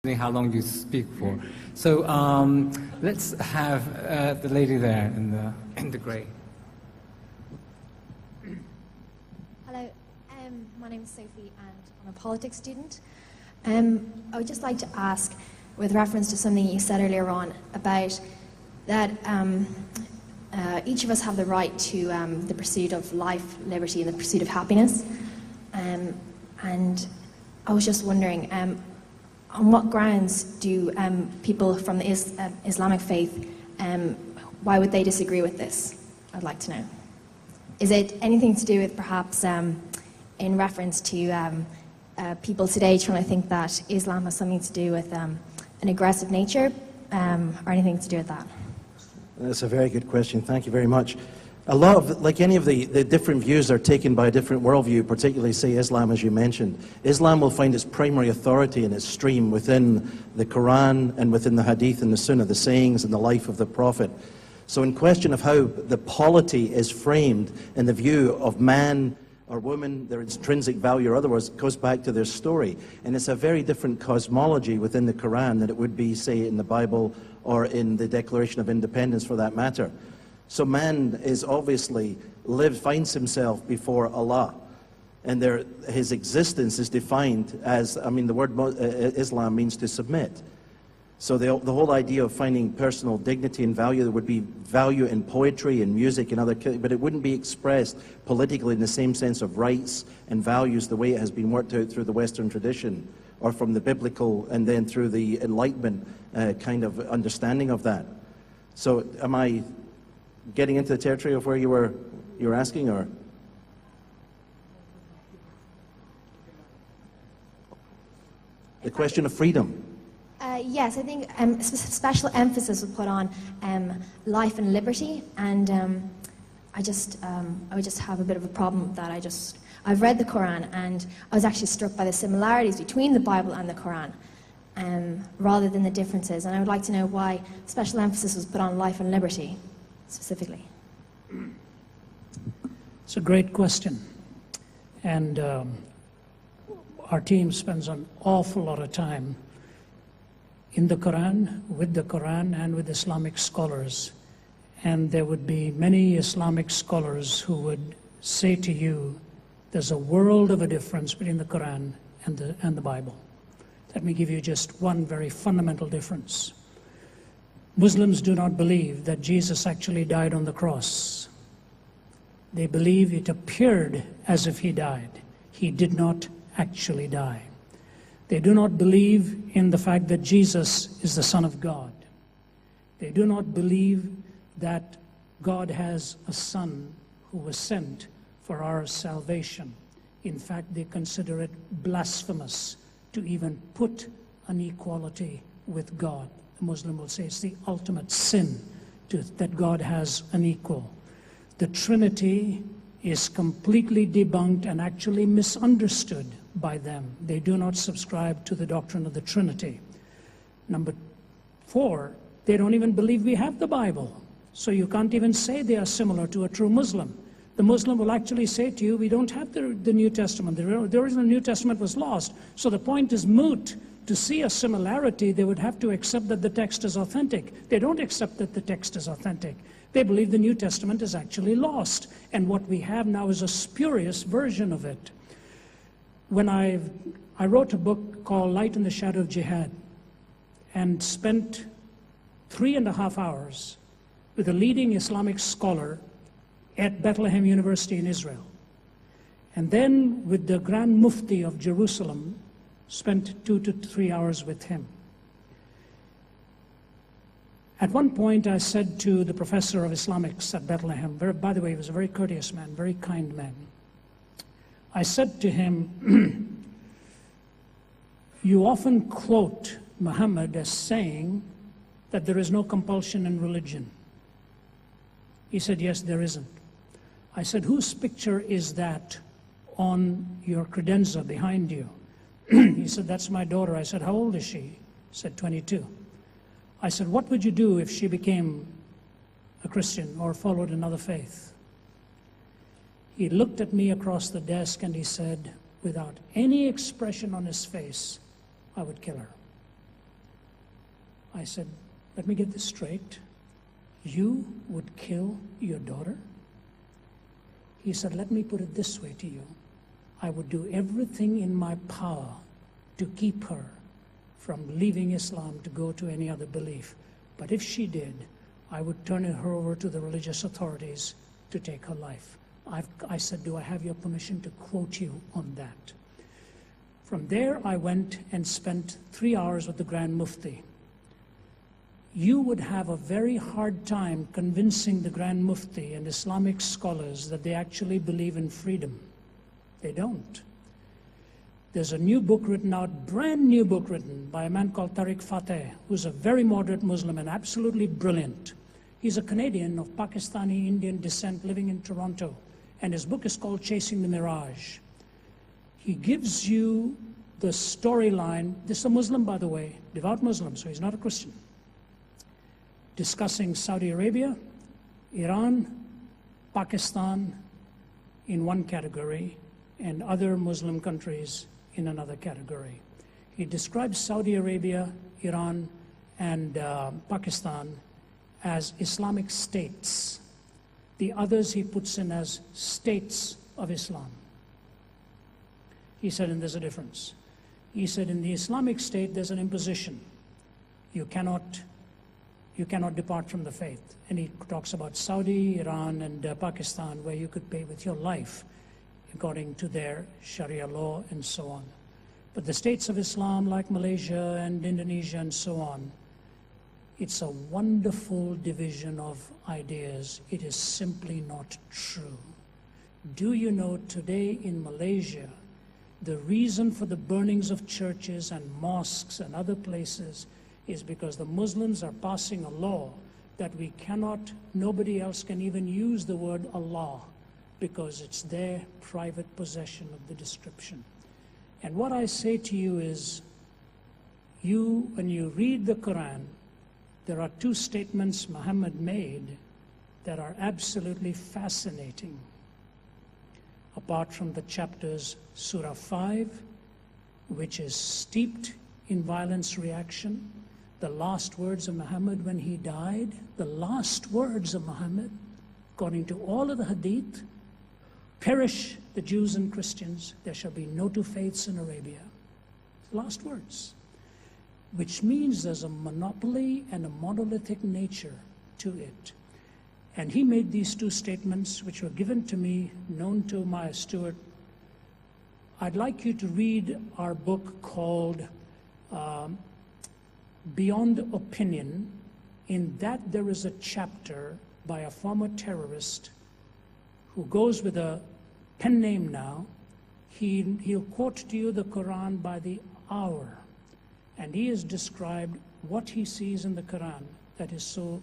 how long you speak for. So let's have the lady there in the grey. Hello, my name is Sophie and I'm a politics student. I would just like to ask, with reference to something you said earlier on about that each of us have the right to the pursuit of life, liberty and the pursuit of happiness. And I was just wondering, on what grounds do people from the Islamic faith, why would they disagree with this? I'd like to know. Is it anything to do with perhaps in reference to people today trying to think that Islam has something to do with an aggressive nature, or anything to do with that? That's a very good question. Thank you very much. A lot of, like any of the different views are taken by a different worldview, particularly, say, Islam, as you mentioned. Islam will find its primary authority and its stream within the Quran and within the Hadith and the Sunnah, the sayings and the life of the Prophet. So in question of how the polity is framed in the view of man or woman, their intrinsic value or otherwise, it goes back to their story. And it's a very different cosmology within the Quran than it would be, say, in the Bible or in the Declaration of Independence, for that matter. So man is obviously finds himself before Allah, and his existence is defined as, the word Islam means to submit. So the whole idea of finding personal dignity and value, there would be value in poetry and music and other, but it wouldn't be expressed politically in the same sense of rights and values the way it has been worked out through the Western tradition, or from the biblical and then through the Enlightenment kind of understanding of that. So am I getting into the territory of where you were asking, or? The question of freedom. Yes, I think special emphasis was put on life and liberty, and I would just have a bit of a problem with that. I've read the Quran, and I was actually struck by the similarities between the Bible and the Quran, rather than the differences. And I would like to know why special emphasis was put on life and liberty, specifically. It's a great question, and our team spends an awful lot of time in the Quran, with the Quran, and with Islamic scholars. And there would be many Islamic scholars who would say to you, there's a world of a difference between the Quran and the Bible. Let me give you just one very fundamental difference. Muslims do not believe that Jesus actually died on the cross. They believe it appeared as if he died. He did not actually die. They do not believe in the fact that Jesus is the Son of God. They do not believe that God has a Son who was sent for our salvation. In fact, they consider it blasphemous to even put an equality with God. A Muslim will say it's the ultimate sin that God has an equal. The Trinity is completely debunked and actually misunderstood by them. They do not subscribe to the doctrine of the Trinity. Number 4, they don't even believe we have the Bible. So you can't even say they are similar to a true Muslim. The Muslim will actually say to you, we don't have the New Testament. The original New Testament was lost. So the point is moot. To see a similarity, they would have to accept that the text is authentic. They don't accept that the text is authentic. They believe the New Testament is actually lost. And what we have now is a spurious version of it. When I wrote a book called Light in the Shadow of Jihad, and spent 3.5 hours with a leading Islamic scholar at Bethlehem University in Israel. And then with the Grand Mufti of Jerusalem, spent 2 to 3 hours with him. At one point I said to the professor of Islamics at Bethlehem, by the way, he was a very courteous man, very kind man. I said to him, you often quote Muhammad as saying that there is no compulsion in religion. He said, yes, there isn't. I said, whose picture is that on your credenza behind you? He said, that's my daughter. I said, how old is she? He said, 22. I said, what would you do if she became a Christian or followed another faith? He looked at me across the desk and he said, without any expression on his face, I would kill her. I said, let me get this straight. You would kill your daughter? He said, let me put it this way to you. I would do everything in my power to keep her from leaving Islam to go to any other belief. But if she did, I would turn her over to the religious authorities to take her life. I said, do I have your permission to quote you on that? From there, I went and spent 3 hours with the Grand Mufti. You would have a very hard time convincing the Grand Mufti and Islamic scholars that they actually believe in freedom. They don't. There's a new book written out, brand new book written by a man called Tariq Fateh, who's a very moderate Muslim and absolutely brilliant. He's a Canadian of Pakistani Indian descent living in Toronto, and his book is called Chasing the Mirage. He gives you the storyline. This is a Muslim, by the way, devout Muslim, so he's not a Christian. Discussing Saudi Arabia, Iran, Pakistan in one category, and other Muslim countries in another category. He describes Saudi Arabia, Iran, and Pakistan as Islamic states. The others he puts in as states of Islam. He said, and there's a difference. He said, in the Islamic state, there's an imposition. You cannot depart from the faith. And he talks about Saudi, Iran, and Pakistan, where you could pay with your life according to their Sharia law and so on. But the states of Islam, like Malaysia and Indonesia and so on, it's a wonderful division of ideas. It is simply not true. Do you know today in Malaysia, the reason for the burnings of churches and mosques and other places is because the Muslims are passing a law that we cannot, nobody else can even use the word Allah because it's their private possession of the description. And what I say to you is, when you read the Quran, there are 2 statements Muhammad made that are absolutely fascinating. Apart from the chapters, Surah 5, which is steeped in violence reaction, the last words of Muhammad when he died, the last words of Muhammad, according to all of the hadith, perish the Jews and Christians, there shall be no 2 faiths in Arabia. Last words. Which means there's a monopoly and a monolithic nature to it. And he made these 2 statements, which were given to me, known to my steward. I'd like you to read our book called Beyond Opinion. In that there is a chapter by a former terrorist who goes with a pen name now. He'll quote to you the Quran by the hour. And he has described what he sees in the Quran that is so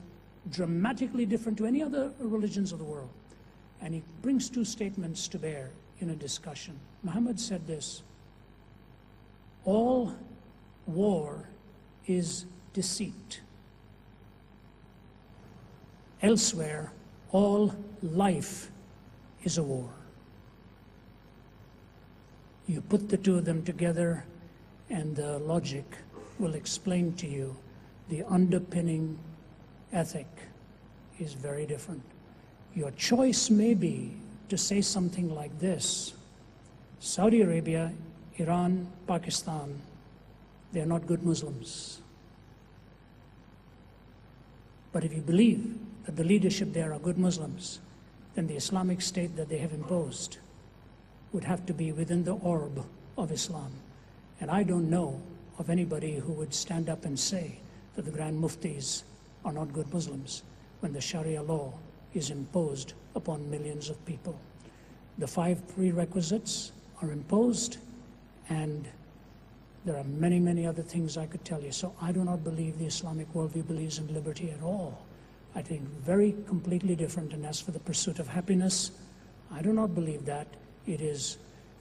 dramatically different to any other religions of the world. And he brings 2 statements to bear in a discussion. Muhammad said this: all war is deceit. Elsewhere, all life is a war. You put the 2 of them together, and the logic will explain to you the underpinning ethic is very different. Your choice may be to say something like this: Saudi Arabia, Iran, Pakistan, they're not good Muslims. But if you believe that the leadership there are good Muslims, then the Islamic state that they have imposed would have to be within the orb of Islam. And I don't know of anybody who would stand up and say that the Grand Muftis are not good Muslims when the Sharia law is imposed upon millions of people. The 5 prerequisites are imposed, and there are many, many other things I could tell you. So I do not believe the Islamic worldview believes in liberty at all. I think very completely different. And as for the pursuit of happiness, I do not believe that. It is,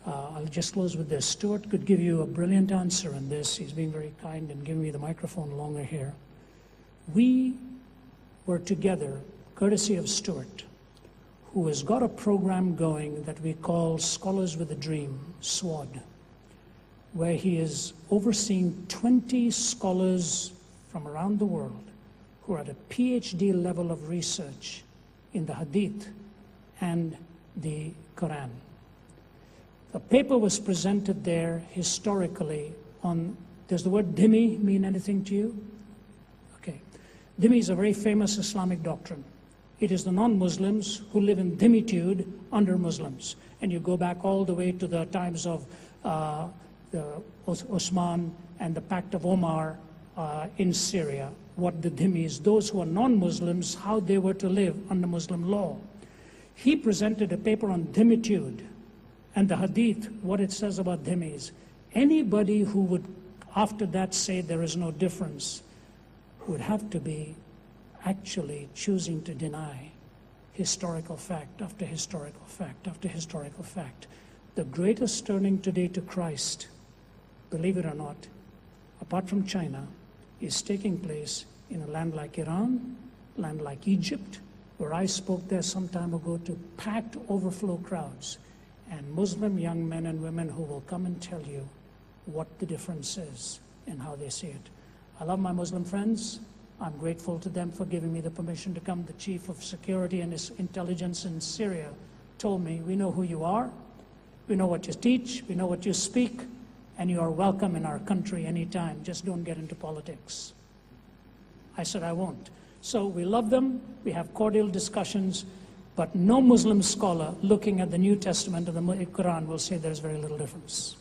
I'll just close with this. Stuart could give you a brilliant answer on this. He's being very kind and giving me the microphone longer here. We were together, courtesy of Stuart, who has got a program going that we call Scholars with a Dream, SWAD, where he is overseeing 20 scholars from around the world who are at a PhD level of research in the Hadith and the Quran. The paper was presented there historically on, does the word dhimmi mean anything to you? Okay. Dhimmi is a very famous Islamic doctrine. It is the non-Muslims who live in dhimmitude under Muslims. And you go back all the way to the times of the Osman and the Pact of Omar in Syria, what the dhimmis, those who are non-Muslims, how they were to live under Muslim law. He presented a paper on dhimmitude and the Hadith, what it says about dhimmis. Anybody who would after that say there is no difference would have to be actually choosing to deny historical fact after historical fact after historical fact. The greatest turning today to Christ, believe it or not, apart from China, is taking place in a land like Iran, land like Egypt, where I spoke there some time ago to packed overflow crowds, and Muslim young men and women who will come and tell you what the difference is and how they see it. I love my Muslim friends. I'm grateful to them for giving me the permission to come. The chief of security and his intelligence in Syria told me, we know who you are, we know what you teach, we know what you speak, and you are welcome in our country anytime. Just don't get into politics. I said, I won't. So we love them, we have cordial discussions, but no Muslim scholar looking at the New Testament or the Quran will say there's very little difference.